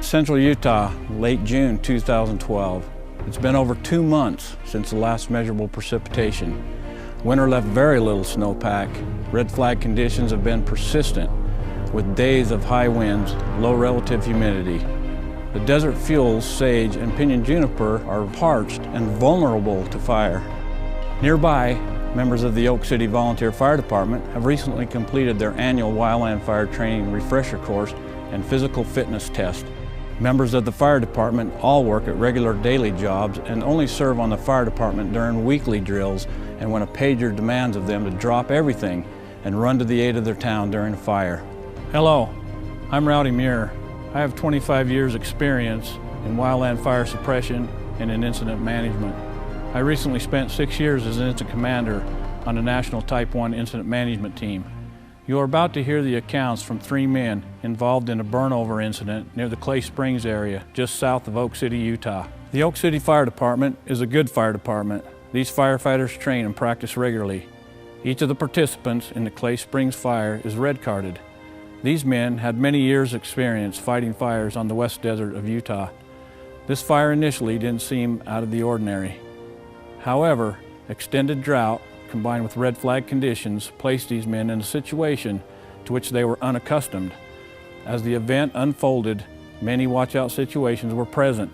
Central Utah, late June 2012. It's been over 2 months since the last measurable precipitation. Winter left very little snowpack. Red flag conditions have been persistent, with days of high winds, low relative humidity. The desert fuels, sage, and pinyon juniper are parched and vulnerable to fire. Nearby, members of the Oak City Volunteer Fire Department have recently completed their annual wildland fire training refresher course and physical fitness test. Members of the fire department all work at regular daily jobs and only serve on the fire department during weekly drills and when a pager demands of them to drop everything and run to the aid of their town during a fire. Hello, I'm Rowdy Muir. I have 25 years experience in wildland fire suppression and in incident management. I recently spent 6 years as an incident commander on the National Type 1 Incident Management Team. You are about to hear the accounts from 3 men involved in a burnover incident near the Clay Springs area, just south of Oak City, Utah. The Oak City Fire Department is a good fire department. These firefighters train and practice regularly. Each of the participants in the Clay Springs fire is red carded. These men had many years' experience fighting fires on the West Desert of Utah. This fire initially didn't seem out of the ordinary. However, extended drought combined with red flag conditions placed these men in a situation to which they were unaccustomed. As the event unfolded, many watch-out situations were present.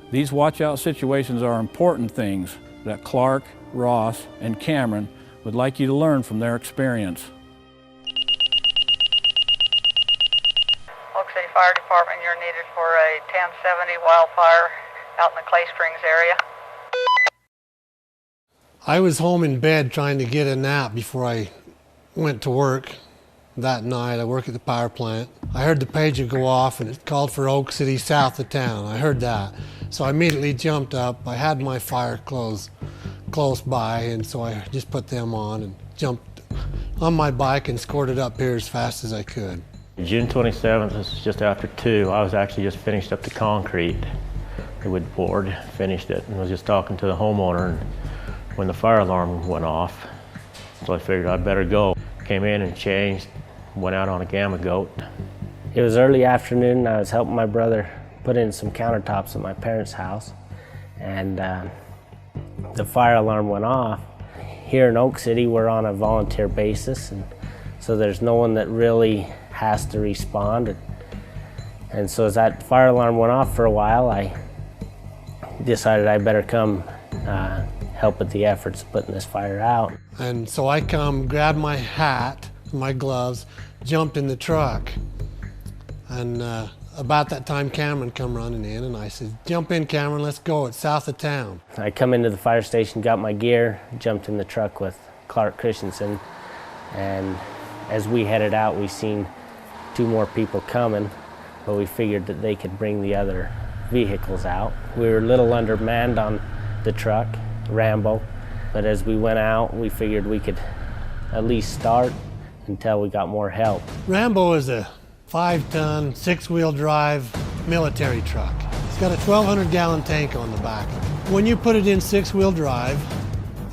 These watch-out situations are important things that Clark, Ross, and Cameron would like you to learn from their experience. Oak City Fire Department, you're needed for a 1070 wildfire out in the Clay Springs area. I was home in bed trying to get a nap before I went to work that night. I work at the power plant. I heard the pager go off and it called for Oak City south of town. I heard that. So I immediately jumped up. I had my fire clothes close by, and so I just put them on and jumped on my bike and scored up here as fast as I could. June 27th, this is just after 2. I was actually just finished up the concrete. The wood board, finished it, and was just talking to the homeowner. And when the fire alarm went off, so I figured I'd better go. Came in and changed, went out on a gamma goat. It was early afternoon and I was helping my brother put in some countertops at my parents' house, and the fire alarm went off. Here in Oak City, we're on a volunteer basis, and so there's no one that really has to respond. And so as that fire alarm went off for a while, I decided I better come help with the efforts of putting this fire out. And so I come, grabbed my hat, my gloves, jumped in the truck. And about that time, Cameron come running in, and I said, "Jump in, Cameron, let's go, it's south of town." I come into the fire station, got my gear, jumped in the truck with Clark Christensen, and as we headed out, we seen 2 more people coming, but we figured that they could bring the other vehicles out. We were a little undermanned on the truck, Rambo, but as we went out, we figured we could at least start until we got more help. Rambo is a 5-ton, 6-wheel drive military truck. It's got a 1,200-gallon tank on the back. When you put it in 6-wheel drive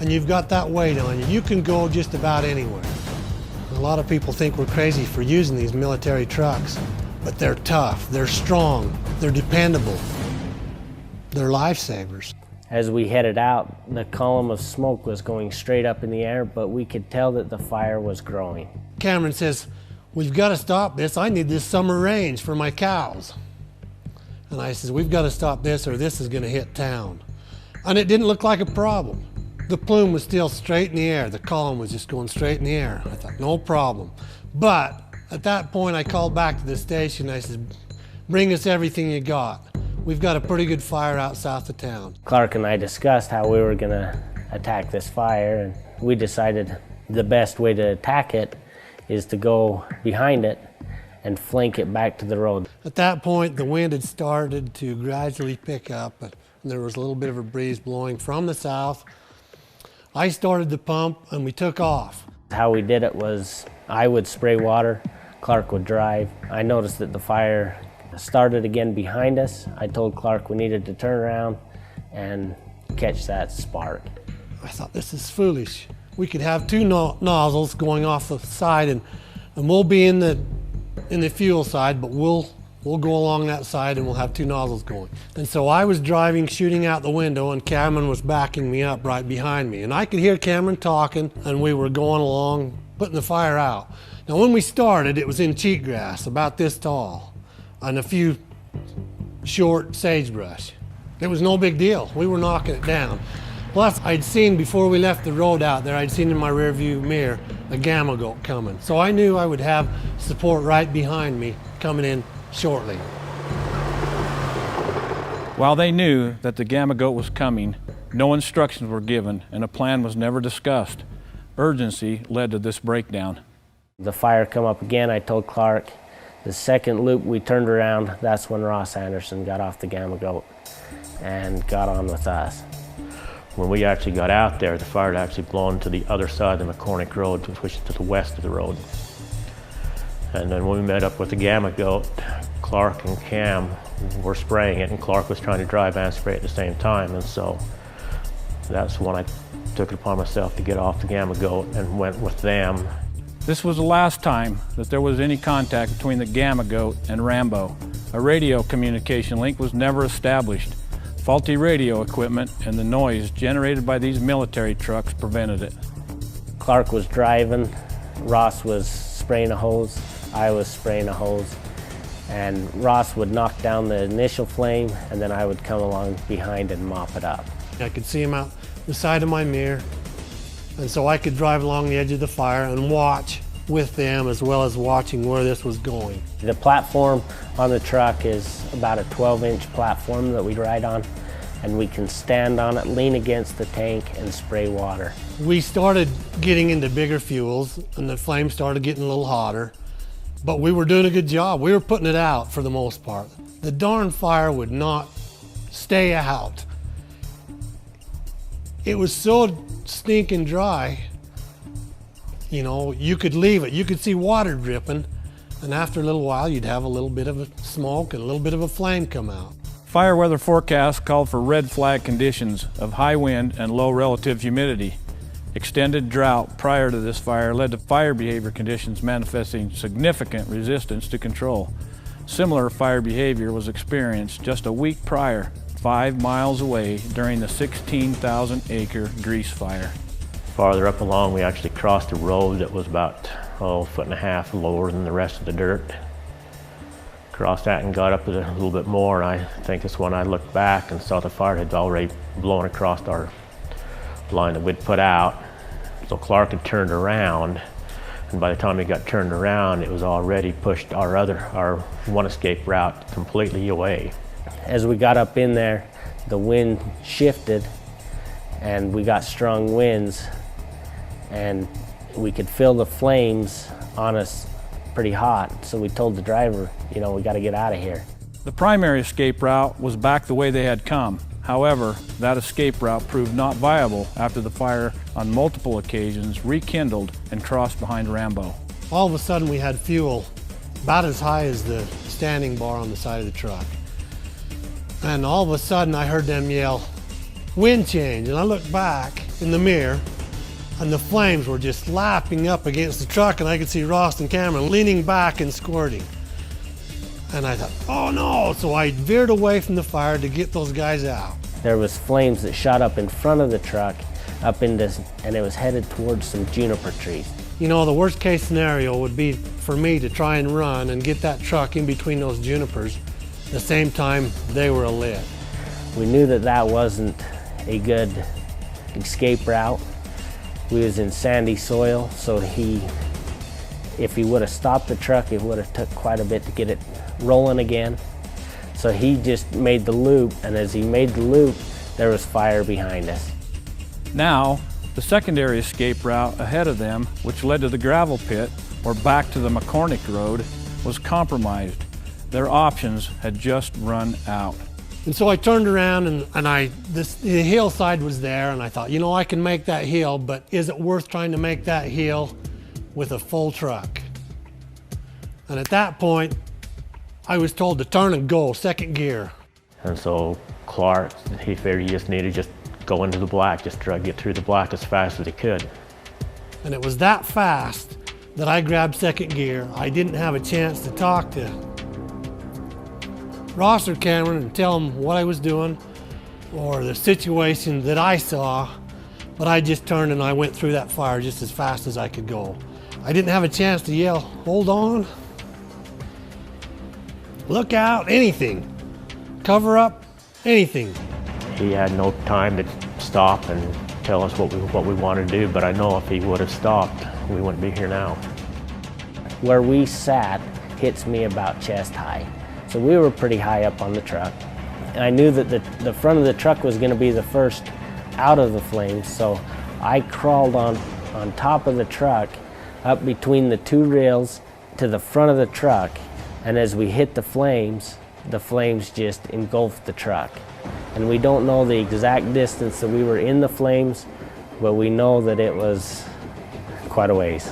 and you've got that weight on you, you can go just about anywhere. A lot of people think we're crazy for using these military trucks, but they're tough, they're strong, they're dependable, they're lifesavers. As we headed out, the column of smoke was going straight up in the air, but we could tell that the fire was growing. Cameron says, "We've got to stop this. I need this summer range for my cows." And I says, "We've got to stop this or this is going to hit town." And it didn't look like a problem. The plume was still straight in the air. The column was just going straight in the air. I thought, no problem. But at that point, I called back to the station. I said, "Bring us everything you got. We've got a pretty good fire out south of town." Clark and I discussed how we were going to attack this fire, and we decided the best way to attack it is to go behind it and flank it back to the road. At that point, the wind had started to gradually pick up, and there was a little bit of a breeze blowing from the south. I started the pump, and we took off. How we did it was I would spray water, Clark would drive. I noticed that the fire started again behind us. I told Clark we needed to turn around and catch that spark. I thought, this is foolish. We could have 2 nozzles going off the side, and we'll be in the fuel side, but we'll We'll go along that side and we'll have two nozzles going. And so I was driving, shooting out the window, and Cameron was backing me up right behind me. And I could hear Cameron talking, and we were going along, putting the fire out. Now when we started, it was in cheatgrass, about this tall, and a few short sagebrush. It was no big deal. We were knocking it down. Plus, I'd seen, before we left the road out there, I'd seen in my rearview mirror a gamma goat coming. So I knew I would have support right behind me coming in shortly. While they knew that the gamma goat was coming, no instructions were given and a plan was never discussed. Urgency led to this breakdown. The fire come up again. I told Clark, the second loop we turned around, that's when Ross Anderson got off the gamma goat and got on with us. When we actually got out there, the fire had actually blown to the other side of the McCormick Road, which is to the west of the road. And then when we met up with the gamma goat, Clark and Cam were spraying it, and Clark was trying to drive and spray at the same time. And so that's when I took it upon myself to get off the gamma goat and went with them. This was the last time that there was any contact between the gamma goat and Rambo. A radio communication link was never established. Faulty radio equipment and the noise generated by these military trucks prevented it. Clark was driving, Ross was spraying a hose, I was spraying a hose, and Ross would knock down the initial flame, and then I would come along behind and mop it up. I could see him out the side of my mirror, and so I could drive along the edge of the fire and watch with them, as well as watching where this was going. The platform on the truck is about a 12-inch platform that we ride on, and we can stand on it, lean against the tank, and spray water. We started getting into bigger fuels, and the flames started getting a little hotter, but we were doing a good job. We were putting it out for the most part. The darn fire would not stay out. It was so stinking dry, you know, you could leave it. You could see water dripping, and after a little while, you'd have a little bit of a smoke and a little bit of a flame come out. Fire weather forecasts called for red flag conditions of high wind and low relative humidity. Extended drought prior to this fire led to fire behavior conditions manifesting significant resistance to control. Similar fire behavior was experienced just a week prior, 5 miles away during the 16,000-acre Grease Fire. Farther up along, we actually crossed a road that was about, a foot and a half lower than the rest of the dirt. Crossed that and got up a little bit more, and I think that's when I looked back and saw the fire had already blown across our line that we'd put out. So Clark had turned around, and by the time he got turned around, it was already pushed our one escape route completely away. As we got up in there, the wind shifted, and we got strong winds, and we could feel the flames on us pretty hot. So we told the driver, you know, we got to get out of here. The primary escape route was back the way they had come. However, that escape route proved not viable after the fire on multiple occasions rekindled and crossed behind Rambo. All of a sudden we had fuel about as high as the standing bar on the side of the truck. And all of a sudden I heard them yell, "Wind change," and I looked back in the mirror, and the flames were just lapping up against the truck, and I could see Ross and Cameron leaning back and squirting. And I thought, oh no, so I veered away from the fire to get those guys out. There was flames that shot up in front of the truck, and it was headed towards some juniper trees. You know, the worst case scenario would be for me to try and run and get that truck in between those junipers the same time they were alit. We knew that that wasn't a good escape route. We was in sandy soil, so if he would have stopped the truck, it would have took quite a bit to get it rolling again. So he just made the loop, and as he made the loop, there was fire behind us. Now, the secondary escape route ahead of them, which led to the gravel pit or back to the McCormick Road, was compromised. Their options had just run out. And so I turned around and the hillside was there, and I thought, you know, I can make that hill, but is it worth trying to make that hill with a full truck? And at that point, I was told to turn and go, second gear. And so Clark, he figured he just needed to just go into the black, just try to get through the black as fast as he could. And it was that fast that I grabbed second gear. I didn't have a chance to talk to Ross or Cameron and tell them what I was doing or the situation that I saw, but I just turned and I went through that fire just as fast as I could go. I didn't have a chance to yell, hold on, look out, anything, cover up, anything. He had no time to stop and tell us what we wanted to do, but I know if he would have stopped, we wouldn't be here now. Where we sat hits me about chest high. So we were pretty high up on the truck. And I knew that the front of the truck was going to be the first out of the flames, so I crawled on top of the truck up between the two rails to the front of the truck, and as we hit the flames just engulfed the truck. And we don't know the exact distance that we were in the flames, but we know that it was quite a ways.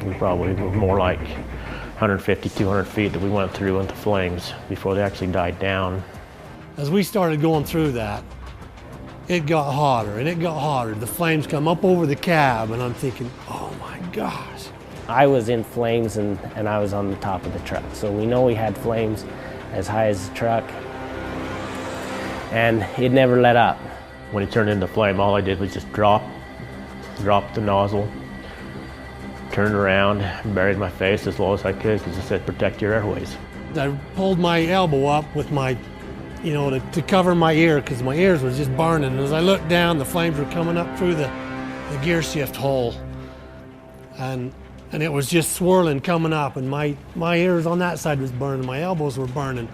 We probably were more like 150, 200 feet that we went through into flames before they actually died down. As we started going through that, it got hotter and it got hotter. The flames come up over the cab and I'm thinking, oh my gosh. I was in flames and I was on the top of the truck. So we know we had flames as high as the truck, and it never let up. When it turned into flame, all I did was just drop the nozzle, turned around, buried my face as low as I could because it said protect your airways. I pulled my elbow up with my, to cover my ear because my ears were just burning. And as I looked down, the flames were coming up through the gear shift hole. And it was just swirling coming up, and my ears on that side was burning, my elbows were burning.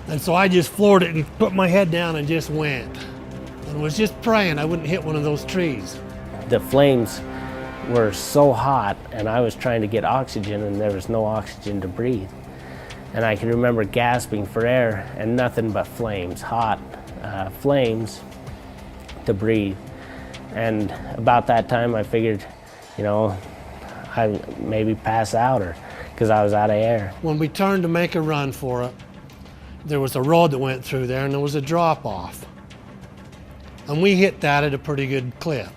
And so I just floored it and put my head down and just went. And was just praying I wouldn't hit one of those trees. The flames were so hot and I was trying to get oxygen and there was no oxygen to breathe. And I can remember gasping for air and nothing but flames, hot flames to breathe. And about that time I figured, I maybe pass out or because I was out of air. When we turned to make a run for it, there was a road that went through there and there was a drop off. And we hit that at a pretty good clip.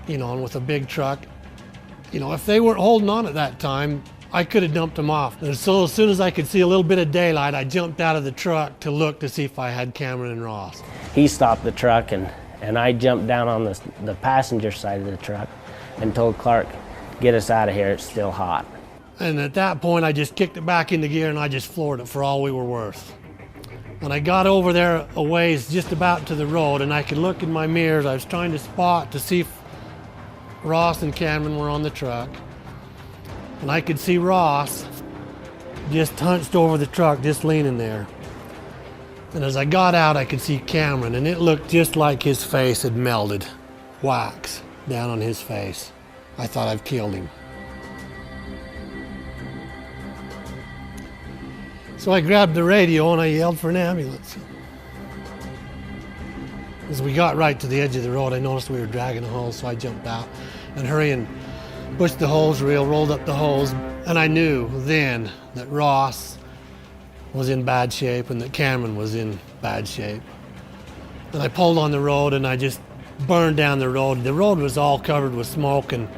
And with a big truck, if they weren't holding on at that time, I could have dumped them off. And so as soon as I could see a little bit of daylight, I jumped out of the truck to look to see if I had Cameron and Ross. He stopped the truck and I jumped down on the passenger side of the truck and told Clark, get us out of here, it's still hot. And at that point, I just kicked it back into gear and I just floored it for all we were worth. When I got over there a ways, just about to the road, and I could look in my mirrors, I was trying to spot to see if Ross and Cameron were on the truck. And I could see Ross just hunched over the truck, just leaning there. And as I got out, I could see Cameron, and it looked just like his face had melted, wax down on his face. I thought I've killed him. So I grabbed the radio and I yelled for an ambulance. As we got right to the edge of the road, I noticed we were dragging a hose, so I jumped out and hurried and pushed the hose reel, rolled up the hose, and I knew then that Ross was in bad shape and that Cameron was in bad shape. And I pulled on the road and I just burned down the road. The road was all covered with smoke and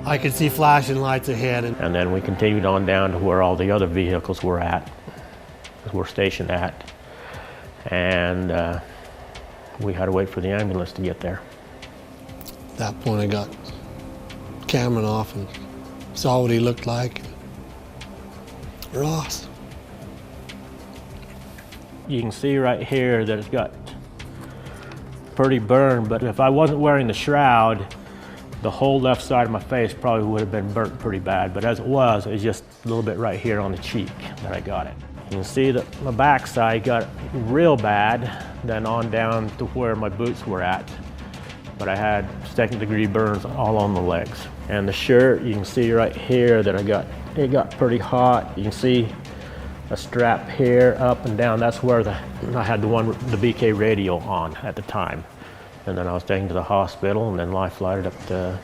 I could see flashing lights ahead. And then we continued on down to where all the other vehicles were stationed at. And we had to wait for the ambulance to get there. At that point I got Cameron off and saw what he looked like. Ross. You can see right here that it's got pretty burned, but if I wasn't wearing the shroud, the whole left side of my face probably would have been burnt pretty bad, but as it was just a little bit right here on the cheek that I got it. You can see that my backside got real bad, then on down to where my boots were at. But I had second-degree burns all on the legs. And the shirt, you can see right here that it got pretty hot. You can see a strap here, up and down. That's where I had the BK radio on at the time. And then I was taken to the hospital and then life flighted up to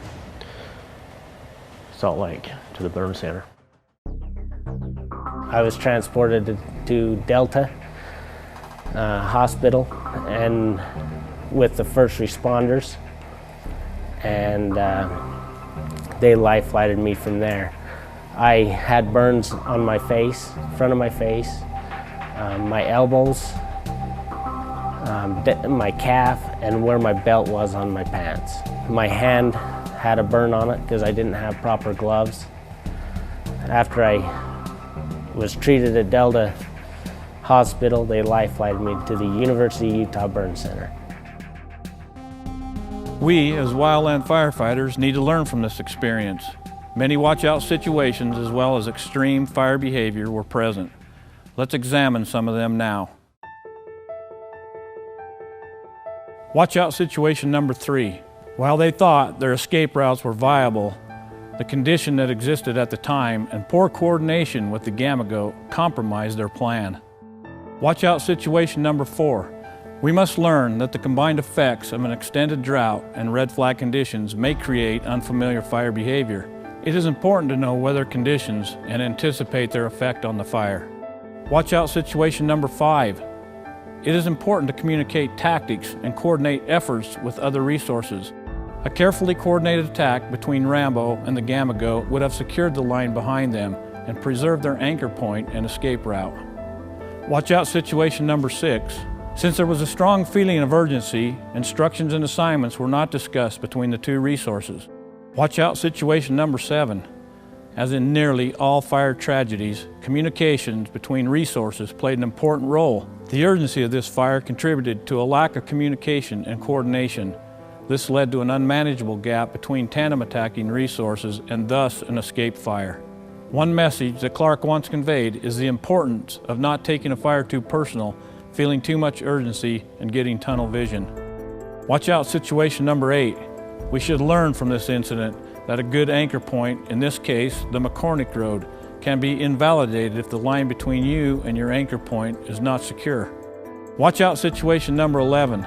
Salt Lake to the burn center. I was transported to Delta Hospital and with the first responders, and they life flighted me from there. I had burns on my face, front of my face, my elbows, my calf, and where my belt was on my pants. My hand had a burn on it because I didn't have proper gloves. After I was treated at Delta Hospital, they life-flighted me to the University of Utah Burn Center. We, as wildland firefighters, need to learn from this experience. Many watch-out situations as well as extreme fire behavior were present. Let's examine some of them now. Watch-out situation number 3. While they thought their escape routes were viable, the condition that existed at the time and poor coordination with the Gamma Goat compromised their plan. Watch-out situation number 4. We must learn that the combined effects of an extended drought and red flag conditions may create unfamiliar fire behavior. It is important to know weather conditions and anticipate their effect on the fire. Watch-out situation number 5. It is important to communicate tactics and coordinate efforts with other resources. A carefully coordinated attack between Rambo and the Gamma Goat would have secured the line behind them and preserved their anchor point and escape route. Watch-out situation number 6. Since there was a strong feeling of urgency, instructions and assignments were not discussed between the two resources. Watch-out situation number 7. As in nearly all fire tragedies, communications between resources played an important role. The urgency of this fire contributed to a lack of communication and coordination. This led to an unmanageable gap between tandem attacking resources and thus an escape fire. One message that Clark once conveyed is the importance of not taking a fire too personal, feeling too much urgency, and getting tunnel vision. Watch out situation number 8. We should learn from this incident that a good anchor point, in this case the McCormick Road, can be invalidated if the line between you and your anchor point is not secure. Watch out situation number 11.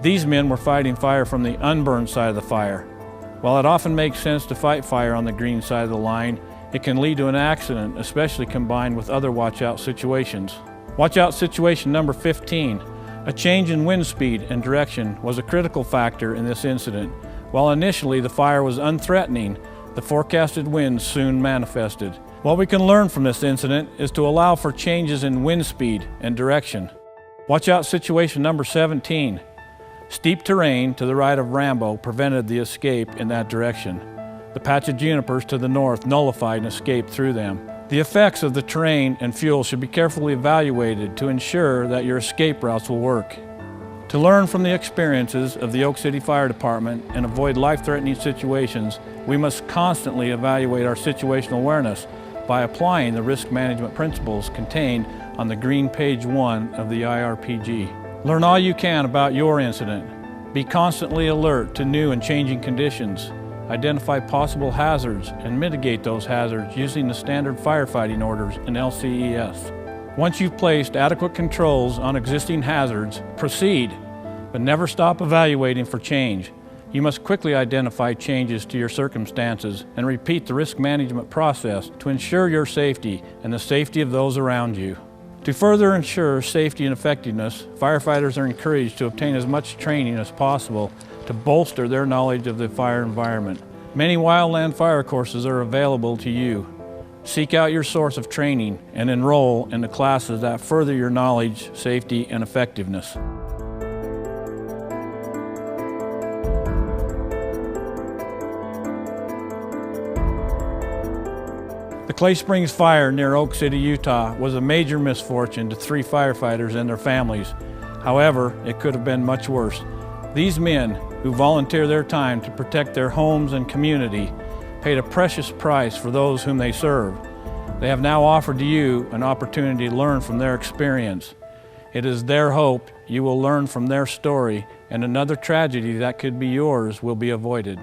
These men were fighting fire from the unburned side of the fire. While it often makes sense to fight fire on the green side of the line, it can lead to an accident, especially combined with other watch-out situations. Watch-out situation number 15. A change in wind speed and direction was a critical factor in this incident. While initially the fire was unthreatening, the forecasted winds soon manifested. What we can learn from this incident is to allow for changes in wind speed and direction. Watch-out situation number 17. Steep terrain to the right of Rambo prevented the escape in that direction. The patch of junipers to the north nullified an escape through them. The effects of the terrain and fuel should be carefully evaluated to ensure that your escape routes will work. To learn from the experiences of the Oak City Fire Department and avoid life-threatening situations, we must constantly evaluate our situational awareness by applying the risk management principles contained on the green page 1 of the IRPG. Learn all you can about your incident. Be constantly alert to new and changing conditions. Identify possible hazards and mitigate those hazards using the standard firefighting orders in LCES. Once you've placed adequate controls on existing hazards, proceed, but never stop evaluating for change. You must quickly identify changes to your circumstances and repeat the risk management process to ensure your safety and the safety of those around you. To further ensure safety and effectiveness, firefighters are encouraged to obtain as much training as possible to bolster their knowledge of the fire environment. Many wildland fire courses are available to you. Seek out your source of training and enroll in the classes that further your knowledge, safety, and effectiveness. The Clay Springs fire near Oak City, Utah was a major misfortune to 3 firefighters and their families. However, it could have been much worse. These men, who volunteer their time to protect their homes and community, paid a precious price for those whom they serve. They have now offered to you an opportunity to learn from their experience. It is their hope you will learn from their story and another tragedy that could be yours will be avoided.